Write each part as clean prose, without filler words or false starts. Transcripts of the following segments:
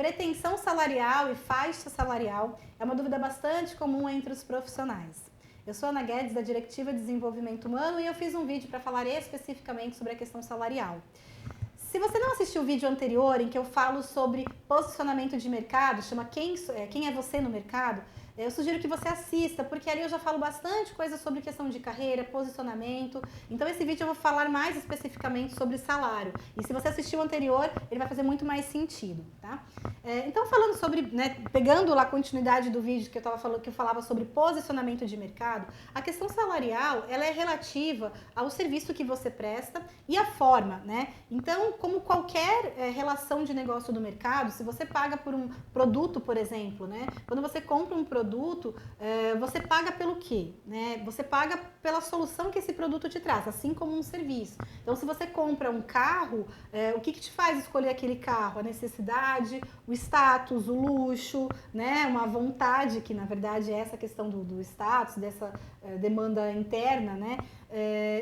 Pretensão salarial e faixa salarial é uma dúvida bastante comum entre os profissionais. Eu sou Ana Guedes, da Diretiva de Desenvolvimento Humano, e eu fiz um vídeo para falar especificamente sobre a questão salarial. Se você não assistiu o vídeo anterior, em que eu falo sobre posicionamento de mercado, chama Quem é Você no Mercado, eu sugiro que você assista, porque ali eu já falo bastante coisa sobre questão de carreira, posicionamento. Então esse vídeo eu vou falar mais especificamente sobre salário. E se você assistiu o anterior, ele vai fazer muito mais sentido, tá? Então falando sobre, pegando lá a continuidade do vídeo que eu falava sobre posicionamento de mercado, a questão salarial, ela é relativa ao serviço que você presta e a forma, né? Então, como qualquer relação de negócio do mercado, se você paga por um produto, por exemplo, né? Quando você compra um produto, você paga pelo quê? Né? Você paga pela solução que esse produto te traz, assim como um serviço. Então, se você compra um carro, o que te faz escolher aquele carro? A necessidade, o status, o luxo, né? Uma vontade, que na verdade é essa questão do status, dessa demanda interna, né?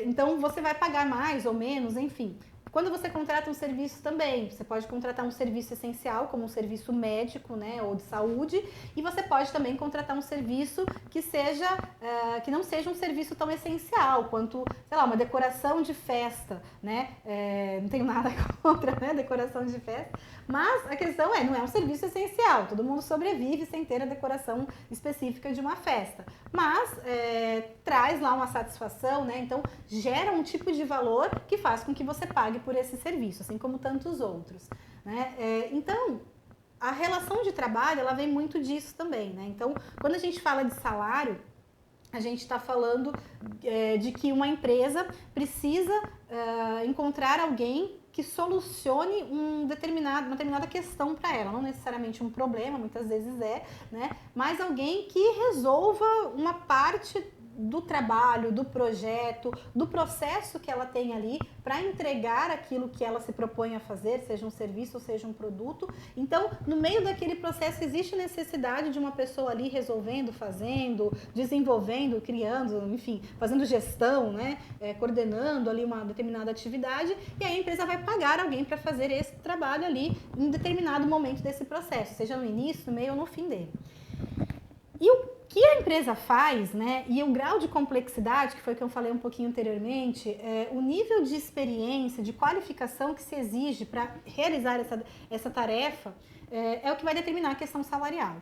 Então, você vai pagar mais ou menos, enfim. Quando você contrata um serviço também, você pode contratar um serviço essencial, como um serviço médico, né, ou de saúde, e você pode também contratar um serviço que que não seja um serviço tão essencial quanto, sei lá, uma decoração de festa, né? Não tenho nada contra, né, decoração de festa, mas a questão não é um serviço essencial. Todo mundo sobrevive sem ter a decoração específica de uma festa, mas traz lá uma satisfação, né? Então gera um tipo de valor que faz com que você pague por esse serviço, assim como tantos outros, né? Então, a relação de trabalho, ela vem muito disso também, né? Então, quando a gente fala de salário, a gente está falando de que uma empresa precisa encontrar alguém que solucione uma determinada questão para ela, não necessariamente um problema, muitas vezes né? Mas alguém que resolva uma parte do trabalho, do projeto, do processo que ela tem ali para entregar aquilo que ela se propõe a fazer, seja um serviço ou seja um produto. Então, no meio daquele processo existe necessidade de uma pessoa ali resolvendo, fazendo, desenvolvendo, criando, enfim, fazendo gestão, né? Coordenando ali uma determinada atividade, e aí a empresa vai pagar alguém para fazer esse trabalho ali em determinado momento desse processo, seja no início, no meio ou no fim dele. E o que a empresa faz, né, e o grau de complexidade, que foi o que eu falei um pouquinho anteriormente, o nível de experiência, de qualificação que se exige para realizar essa tarefa, é o que vai determinar a questão salarial.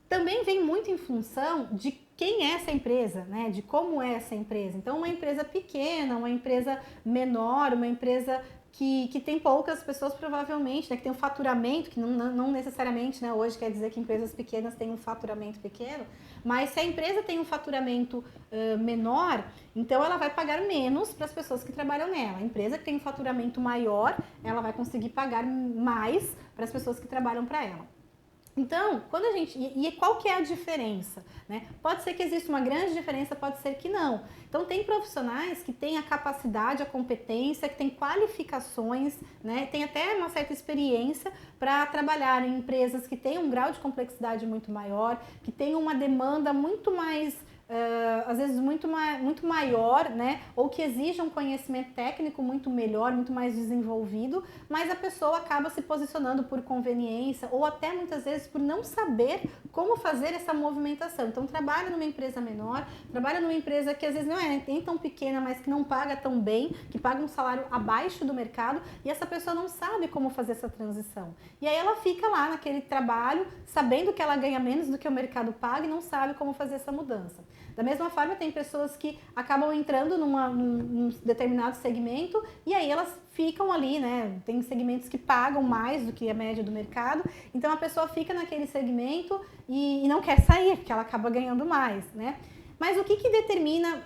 Também vem muito em função de quem é essa empresa, né, de como é essa empresa. Então, uma empresa pequena, uma empresa menor, uma empresa que tem poucas pessoas, provavelmente, né, que tem um faturamento, que não necessariamente, né, hoje quer dizer que empresas pequenas têm um faturamento pequeno, mas se a empresa tem um faturamento menor, então ela vai pagar menos para as pessoas que trabalham nela. A empresa que tem um faturamento maior, ela vai conseguir pagar mais para as pessoas que trabalham para ela. Então, quando a gente... E qual que é a diferença? Né? Pode ser que exista uma grande diferença, pode ser que não. Então, tem profissionais que têm a capacidade, a competência, que têm qualificações, né? Tem até uma certa experiência para trabalhar em empresas que têm um grau de complexidade muito maior, que têm uma demanda muito mais... às vezes muito maior, né? Ou que exija um conhecimento técnico muito melhor, muito mais desenvolvido, mas a pessoa acaba se posicionando por conveniência ou até muitas vezes por não saber como fazer essa movimentação. Então trabalha numa empresa menor, trabalha numa empresa que às vezes não é nem tão pequena, mas que não paga tão bem, que paga um salário abaixo do mercado, e essa pessoa não sabe como fazer essa transição. E aí ela fica lá naquele trabalho, sabendo que ela ganha menos do que o mercado paga e não sabe como fazer essa mudança. Da mesma forma, tem pessoas que acabam entrando num determinado segmento e aí elas ficam ali, né? Tem segmentos que pagam mais do que a média do mercado, então a pessoa fica naquele segmento e não quer sair, porque ela acaba ganhando mais, né? Mas o que determina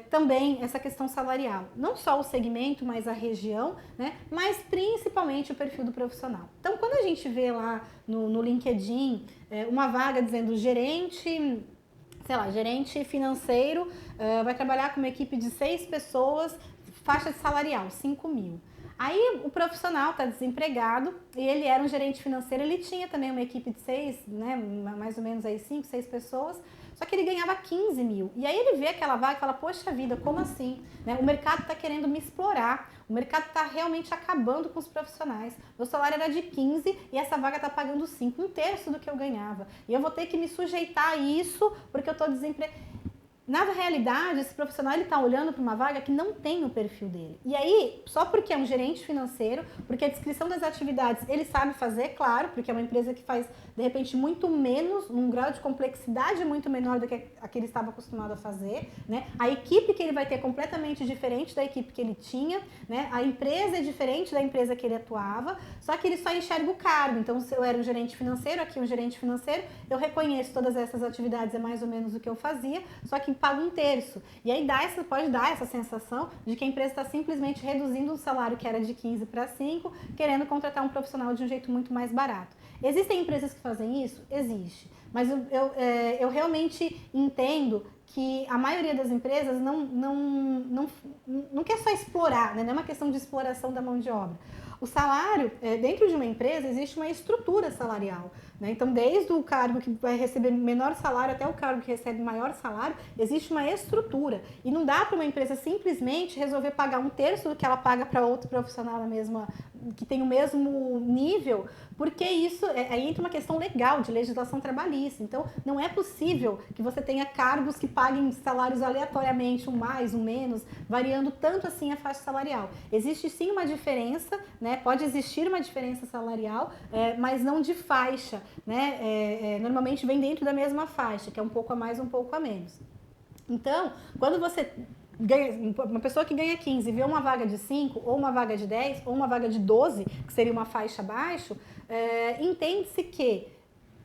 também essa questão salarial? Não só o segmento, mas a região, né? Mas principalmente o perfil do profissional. Então, quando a gente vê lá no LinkedIn uma vaga dizendo gerente financeiro, vai trabalhar com uma equipe de 6 pessoas, faixa salarial, 5 mil. Aí o profissional está desempregado e ele era um gerente financeiro, ele tinha também uma equipe de 6, né, mais ou menos aí 5, 6 pessoas, só que ele ganhava 15 mil. E aí ele vê aquela vaga e fala, poxa vida, como assim? Né? O mercado está querendo me explorar, o mercado está realmente acabando com os profissionais. Meu salário era de 15 e essa vaga está pagando 5, um terço do que eu ganhava. E eu vou ter que me sujeitar a isso porque eu estou desempregado. Na realidade, esse profissional está olhando para uma vaga que não tem o perfil dele. E aí, só porque é um gerente financeiro, porque a descrição das atividades ele sabe fazer, claro, porque é uma empresa que faz, de repente, muito menos, num grau de complexidade muito menor do que a que ele estava acostumado a fazer, né? A equipe que ele vai ter é completamente diferente da equipe que ele tinha, né? A empresa é diferente da empresa que ele atuava, só que ele só enxerga o cargo. Então, se eu era um gerente financeiro, aqui um gerente financeiro, eu reconheço todas essas atividades, é mais ou menos o que eu fazia, só que paga um terço. E aí pode dar essa sensação de que a empresa está simplesmente reduzindo um salário que era de 15 para 5, querendo contratar um profissional de um jeito muito mais barato. Existem empresas que fazem isso? Existe. Mas eu realmente entendo que a maioria das empresas não quer só explorar, né? Não é uma questão de exploração da mão de obra. O salário, dentro de uma empresa, existe uma estrutura salarial. Né? Então, desde o cargo que vai receber menor salário até o cargo que recebe maior salário, existe uma estrutura. E não dá para uma empresa simplesmente resolver pagar um terço do que ela paga para outro profissional na mesma, que tem o mesmo nível, porque isso aí entra uma questão legal de legislação trabalhista. Então, não é possível que você tenha cargos que paguem salários aleatoriamente, um mais, um menos, variando tanto assim a faixa salarial. Existe sim uma diferença, né? Pode existir uma diferença salarial, mas não de faixa, né? Normalmente vem dentro da mesma faixa, que é um pouco a mais, um pouco a menos. Então, quando você uma pessoa que ganha 15 vê uma vaga de 5, ou uma vaga de 10, ou uma vaga de 12, que seria uma faixa abaixo, entende-se que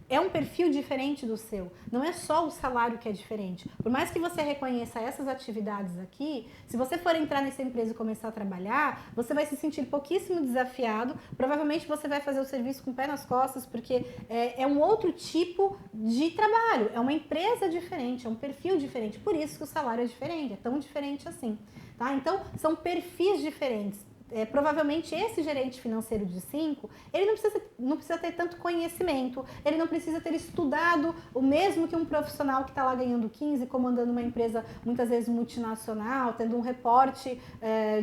é um perfil diferente do seu. Não é só o salário que é diferente. Por mais que você reconheça essas atividades aqui, se você for entrar nessa empresa e começar a trabalhar, você vai se sentir pouquíssimo desafiado. Provavelmente você vai fazer o serviço com o pé nas costas, porque é um outro tipo de trabalho. É uma empresa diferente, é um perfil diferente. Por isso que o salário é diferente, é tão diferente assim. Tá? Então, são perfis diferentes. Provavelmente esse gerente financeiro de 5, ele não precisa ter tanto conhecimento, ele não precisa ter estudado o mesmo que um profissional que está lá ganhando 15, comandando uma empresa muitas vezes multinacional, tendo um reporte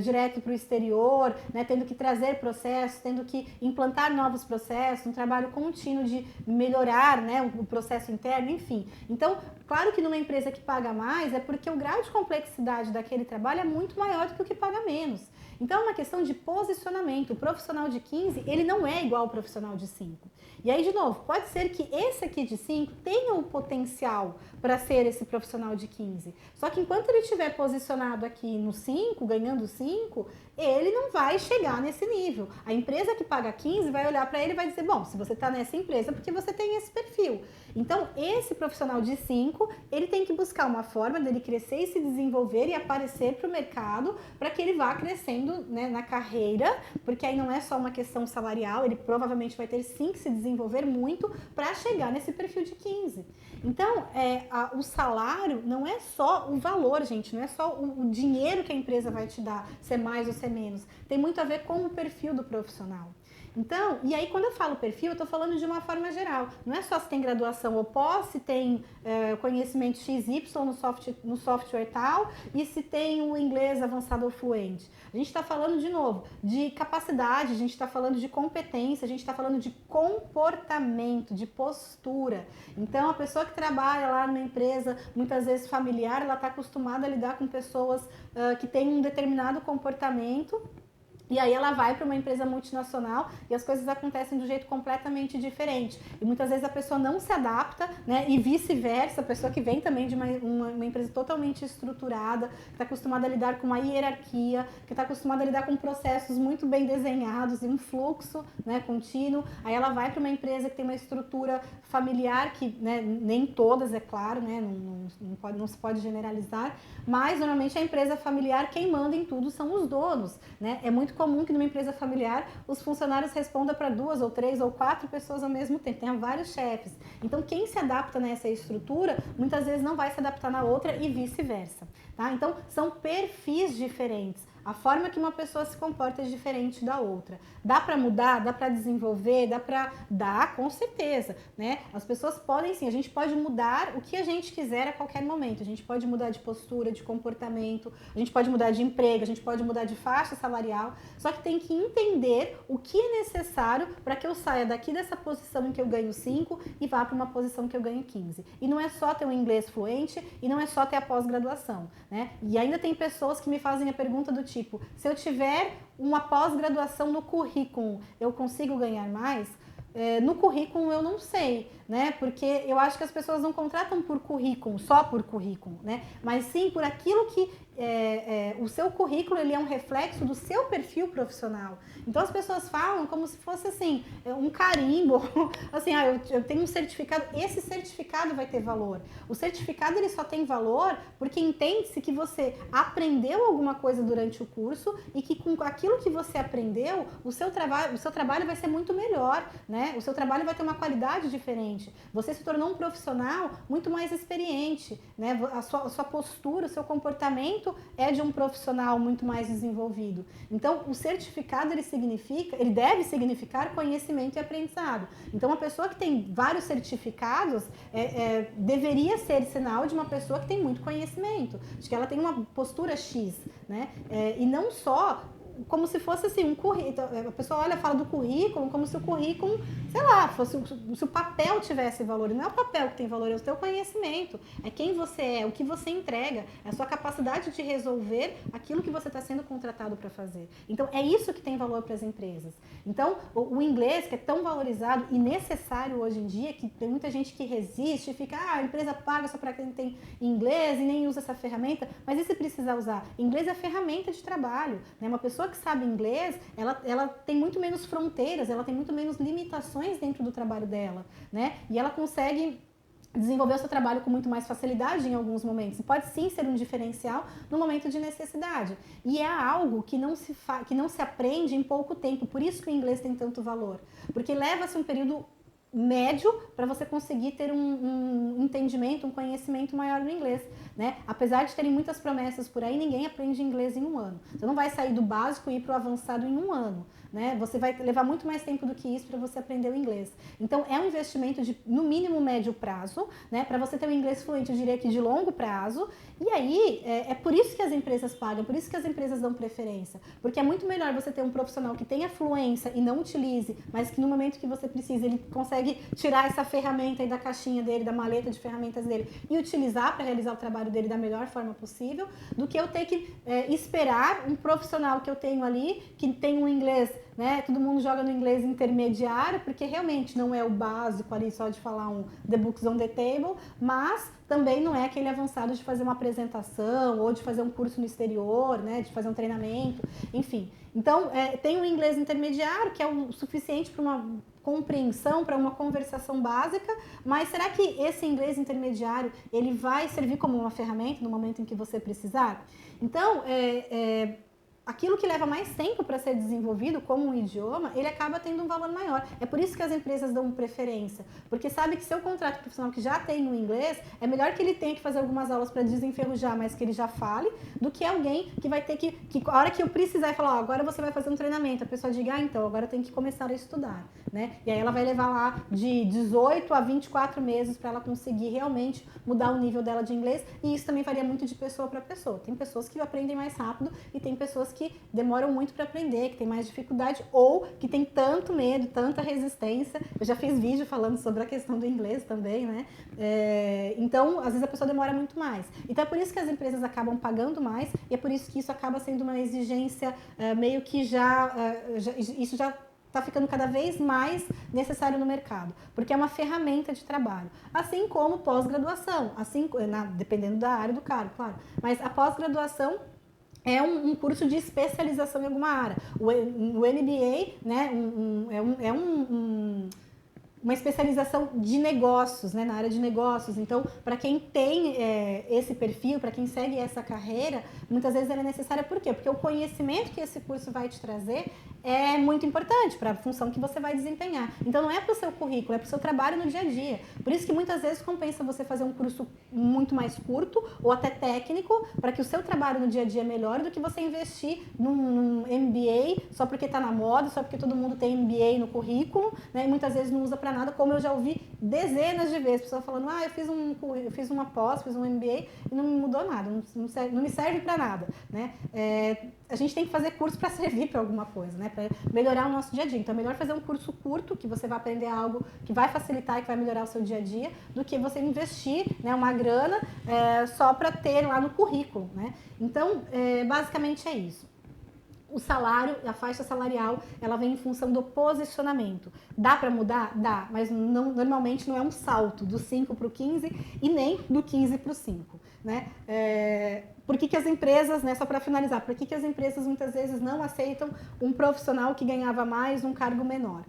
direto para o exterior, né, tendo que trazer processos, tendo que implantar novos processos, um trabalho contínuo de melhorar, né, o processo interno, enfim. Então, claro que numa empresa que paga mais é porque o grau de complexidade daquele trabalho é muito maior do que o que paga menos. Então, é uma questão de posicionamento. O profissional de 15, ele não é igual ao profissional de 5. E aí, de novo, pode ser que esse aqui de 5 tenha o potencial para ser esse profissional de 15. Só que enquanto ele estiver posicionado aqui no 5, ganhando 5, ele não vai chegar nesse nível. A empresa que paga 15 vai olhar para ele e vai dizer, bom, se você está nessa empresa, porque você tem esse perfil. Então, esse profissional de 5, ele tem que buscar uma forma dele crescer e se desenvolver e aparecer para o mercado para que ele vá crescendo, né, na carreira, porque aí não é só uma questão salarial, ele provavelmente vai ter sim que se desenvolver muito para chegar nesse perfil de 15. Então, o salário não é só o valor, gente, não é só o dinheiro que a empresa vai te dar, ser mais ou ser menos. Tem muito a ver com o perfil do profissional. Então, e aí quando eu falo perfil, eu estou falando de uma forma geral. Não é só se tem graduação ou pós, se tem conhecimento XY no software tal, e se tem o inglês avançado ou fluente. A gente está falando, de novo, de capacidade, a gente está falando de competência, a gente está falando de comportamento, de postura. Então, a pessoa que trabalha lá numa empresa, muitas vezes familiar, ela está acostumada a lidar com pessoas que têm um determinado comportamento. E aí ela vai para uma empresa multinacional e as coisas acontecem de um jeito completamente diferente. E muitas vezes a pessoa não se adapta, né? E vice-versa, a pessoa que vem também de uma empresa totalmente estruturada, que está acostumada a lidar com uma hierarquia, que está acostumada a lidar com processos muito bem desenhados e um fluxo, né, contínuo. Aí ela vai para uma empresa que tem uma estrutura familiar, que, né, nem todas, é claro, né? Não se pode generalizar, mas normalmente a empresa familiar, quem manda em tudo são os donos, né? É muito comum que numa empresa familiar os funcionários respondam para 2 ou 3 ou 4 pessoas ao mesmo tempo, tenha vários chefes. Então quem se adapta nessa estrutura muitas vezes não vai se adaptar na outra e vice-versa, tá? Então são perfis diferentes. A forma que uma pessoa se comporta é diferente da outra. Dá para mudar? Dá para desenvolver? Dá, com certeza, né? As pessoas podem sim, a gente pode mudar o que a gente quiser a qualquer momento. A gente pode mudar de postura, de comportamento, a gente pode mudar de emprego, a gente pode mudar de faixa salarial, só que tem que entender o que é necessário para que eu saia daqui dessa posição em que eu ganho 5 e vá para uma posição que eu ganho 15. E não é só ter um inglês fluente e não é só ter a pós-graduação, né? E ainda tem pessoas que me fazem a pergunta do tipo, se eu tiver uma pós-graduação no currículo, eu consigo ganhar mais? No currículo eu não sei, né? Porque eu acho que as pessoas não contratam por currículo, só por currículo, né? Mas sim por aquilo que o seu currículo ele é um reflexo do seu perfil profissional. Então as pessoas falam como se fosse assim, um carimbo, assim, eu tenho um certificado, esse certificado vai ter valor. O certificado ele só tem valor porque entende-se que você aprendeu alguma coisa durante o curso e que com aquilo que você aprendeu, o seu trabalho vai ser muito melhor, né? O seu trabalho vai ter uma qualidade diferente. Você se tornou um profissional muito mais experiente, né? A sua postura, o seu comportamento é de um profissional muito mais desenvolvido. Então, o certificado ele deve significar conhecimento e aprendizado. Então, uma pessoa que tem vários certificados deveria ser sinal de uma pessoa que tem muito conhecimento, de que ela tem uma postura X, né? E não só como se fosse assim, um currículo. A pessoa olha, fala do currículo como se o currículo, sei lá, fosse se o papel tivesse valor. E não é o papel que tem valor, é o seu conhecimento. É quem você é, o que você entrega, é a sua capacidade de resolver aquilo que você está sendo contratado para fazer. Então, é isso que tem valor para as empresas. Então, o inglês, que é tão valorizado e necessário hoje em dia, que tem muita gente que resiste e fica, a empresa paga só para quem tem inglês e nem usa essa ferramenta. Mas e se precisar usar? Inglês é ferramenta de trabalho, né? Uma pessoa que sabe inglês, ela tem muito menos fronteiras, ela tem muito menos limitações dentro do trabalho dela, né? E ela consegue desenvolver o seu trabalho com muito mais facilidade em alguns momentos. Pode sim ser um diferencial no momento de necessidade. E é algo que não se aprende em pouco tempo. Por isso que o inglês tem tanto valor. Porque leva-se um período médio para você conseguir ter um entendimento, um conhecimento maior no inglês, né? Apesar de terem muitas promessas por aí, ninguém aprende inglês em um ano. Você não vai sair do básico e ir para o avançado em um ano, né? Você vai levar muito mais tempo do que isso para você aprender o inglês. Então, é um investimento de, no mínimo, médio prazo, né? Para você ter um inglês fluente, eu diria que de longo prazo. E aí, é por isso que as empresas pagam, por isso que as empresas dão preferência. Porque é muito melhor você ter um profissional que tenha fluência e não utilize, mas que no momento que você precisa, ele consegue tirar essa ferramenta aí da caixinha dele, da maleta de ferramentas dele e utilizar para realizar o trabalho dele da melhor forma possível, do que eu ter que esperar um profissional que eu tenho ali, que tem um inglês, né? Todo mundo joga no inglês intermediário, porque realmente não é o básico ali só de falar um The Books on the Table, mas também não é aquele avançado de fazer uma apresentação ou de fazer um curso no exterior, né? De fazer um treinamento, enfim. Então, tem um inglês intermediário, que é o suficiente para uma compreensão, para uma conversação básica, mas será que esse inglês intermediário ele vai servir como uma ferramenta no momento em que você precisar? Então, aquilo que leva mais tempo para ser desenvolvido como um idioma, ele acaba tendo um valor maior. É por isso que as empresas dão preferência, porque sabe que se eu contrato um profissional que já tem o inglês, é melhor que ele tenha que fazer algumas aulas para desenferrujar, mas que ele já fale, do que alguém que vai ter que a hora que eu precisar e falar, agora você vai fazer um treinamento, a pessoa diga, então, agora tem que começar a estudar, né? E aí ela vai levar lá de 18 a 24 meses para ela conseguir realmente mudar o nível dela de inglês, e isso também varia muito de pessoa para pessoa. Tem pessoas que aprendem mais rápido e tem pessoas que demoram muito para aprender, que tem mais dificuldade ou que tem tanto medo, tanta resistência. Eu já fiz vídeo falando sobre a questão do inglês também, né? Então, às vezes a pessoa demora muito mais. Então é por isso que as empresas acabam pagando mais e é por isso que isso acaba sendo uma exigência meio que isso já está ficando cada vez mais necessário no mercado, porque é uma ferramenta de trabalho. Assim como pós-graduação, dependendo da área do cargo, claro. Mas a pós-graduação é um curso de especialização em alguma área. O MBA, né, uma especialização de negócios, né, na área de negócios. Então, para quem tem esse perfil, para quem segue essa carreira, muitas vezes ela é necessária. Por quê? Porque o conhecimento que esse curso vai te trazer é muito importante para a função que você vai desempenhar. Então não é para o seu currículo, é para o seu trabalho no dia a dia. Por isso que muitas vezes compensa você fazer um curso muito mais curto ou até técnico para que o seu trabalho no dia a dia é melhor do que você investir num MBA só porque está na moda, só porque todo mundo tem MBA no currículo, né? E muitas vezes não usa para nada, como eu já ouvi dezenas de vezes, pessoas falando, eu fiz uma pós, fiz um MBA e não mudou nada, não me serve para nada, né? A gente tem que fazer curso para servir para alguma coisa, né? Para melhorar o nosso dia a dia. Então é melhor fazer um curso curto, que você vai aprender algo que vai facilitar e que vai melhorar o seu dia a dia, do que você investir, né, uma grana só para ter lá no currículo, né? Então, basicamente é isso. O salário, a faixa salarial, ela vem em função do posicionamento. Dá para mudar? Dá, mas normalmente não é um salto do 5 para o 15 e nem do 15 para o 5. Né? Por que as empresas, né, só para finalizar, por que as empresas muitas vezes não aceitam um profissional que ganhava mais num cargo menor?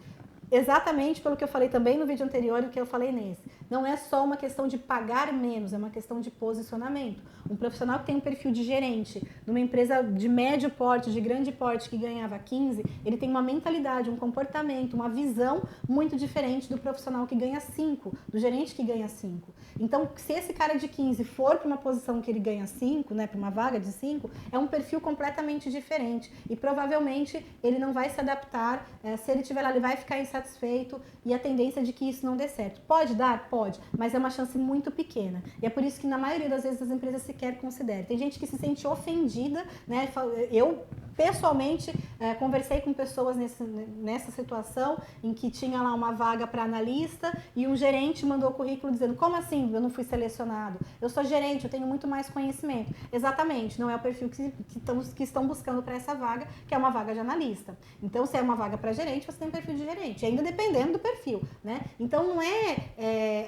Exatamente pelo que eu falei também no vídeo anterior e o que eu falei nesse. Não é só uma questão de pagar menos, é uma questão de posicionamento. Um profissional que tem um perfil de gerente, numa empresa de médio porte, de grande porte, que ganhava 15, ele tem uma mentalidade, um comportamento, uma visão muito diferente do profissional que ganha 5, do gerente que ganha 5. Então, se esse cara de 15 for para uma posição que ele ganha 5, né, para uma vaga de 5, é um perfil completamente diferente. E provavelmente ele não vai se adaptar, se ele estiver lá, ele vai ficar insatisfeito e a tendência de que isso não dê certo. Pode dar? Pode, mas é uma chance muito pequena. E é por isso que na maioria das vezes as empresas sequer consideram. Tem gente que se sente ofendida, né? Eu pessoalmente conversei com pessoas nessa situação em que tinha lá uma vaga para analista e um gerente mandou o currículo dizendo: como assim eu não fui selecionado? Eu sou gerente, eu tenho muito mais conhecimento. Exatamente, não é o perfil que estão buscando para essa vaga, que é uma vaga de analista. Então, se é uma vaga para gerente, você tem um perfil de gerente, ainda dependendo do perfil, né? Então, não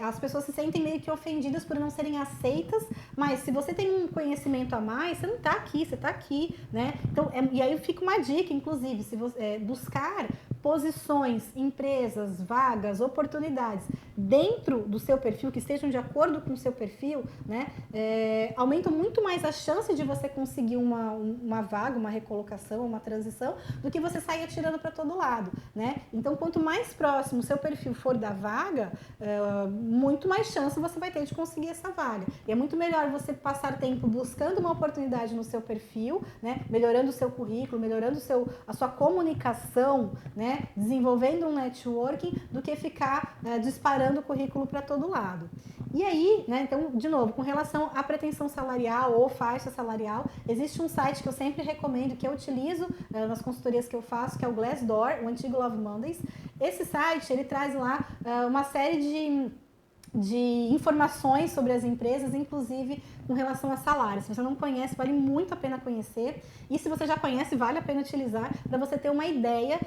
as pessoas se sentem meio que ofendidas por não serem aceitas, mas se você tem um conhecimento a mais, você não está aqui, você está aqui, né? Então, e aí fica uma dica, inclusive, se você buscar posições, empresas, vagas, oportunidades dentro do seu perfil, que estejam de acordo com o seu perfil, né, aumentam muito mais a chance de você conseguir uma vaga, uma recolocação, uma transição, do que você sair atirando para todo lado, né? Então, quanto mais próximo o seu perfil for da vaga, muito mais chance você vai ter de conseguir essa vaga. E é muito melhor você passar tempo buscando uma oportunidade no seu perfil, né, melhorando o seu currículo, melhorando a sua comunicação, né, desenvolvendo um networking, do que ficar disparando o currículo para todo lado. E aí, né, então, de novo, com relação à pretensão salarial ou faixa salarial, existe um site que eu sempre recomendo, que eu utilizo nas consultorias que eu faço, que é o Glassdoor, o antigo Love Mondays. Esse site, ele traz lá uma série de informações sobre as empresas, inclusive com relação a salário. Se você não conhece, vale muito a pena conhecer. E se você já conhece, vale a pena utilizar para você ter uma ideia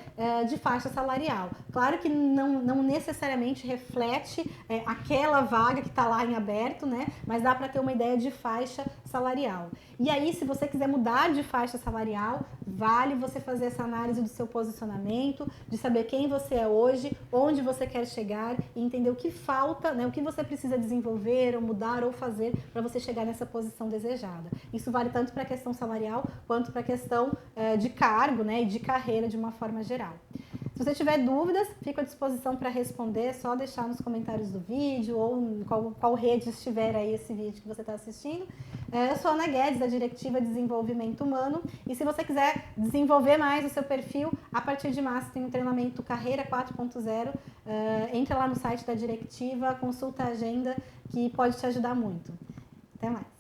de faixa salarial. Claro que não necessariamente reflete aquela vaga que está lá em aberto, né? Mas dá para ter uma ideia de faixa salarial. E aí, se você quiser mudar de faixa salarial, vale você fazer essa análise do seu posicionamento, de saber quem você é hoje, onde você quer chegar e entender o que falta, né? O que você precisa desenvolver, ou mudar, ou fazer para você chegar nessa posição desejada. Isso vale tanto para a questão salarial quanto para a questão de cargo, né, e de carreira de uma forma geral. Se você tiver dúvidas, fico à disposição para responder, é só deixar nos comentários do vídeo ou em qual rede estiver aí esse vídeo que você está assistindo. Eu sou a Ana Guedes, da Diretiva de Desenvolvimento Humano, e se você quiser desenvolver mais o seu perfil, a partir de março tem um treinamento Carreira 4.0, entra lá no site da Diretiva, consulta a agenda, que pode te ajudar muito. Até mais!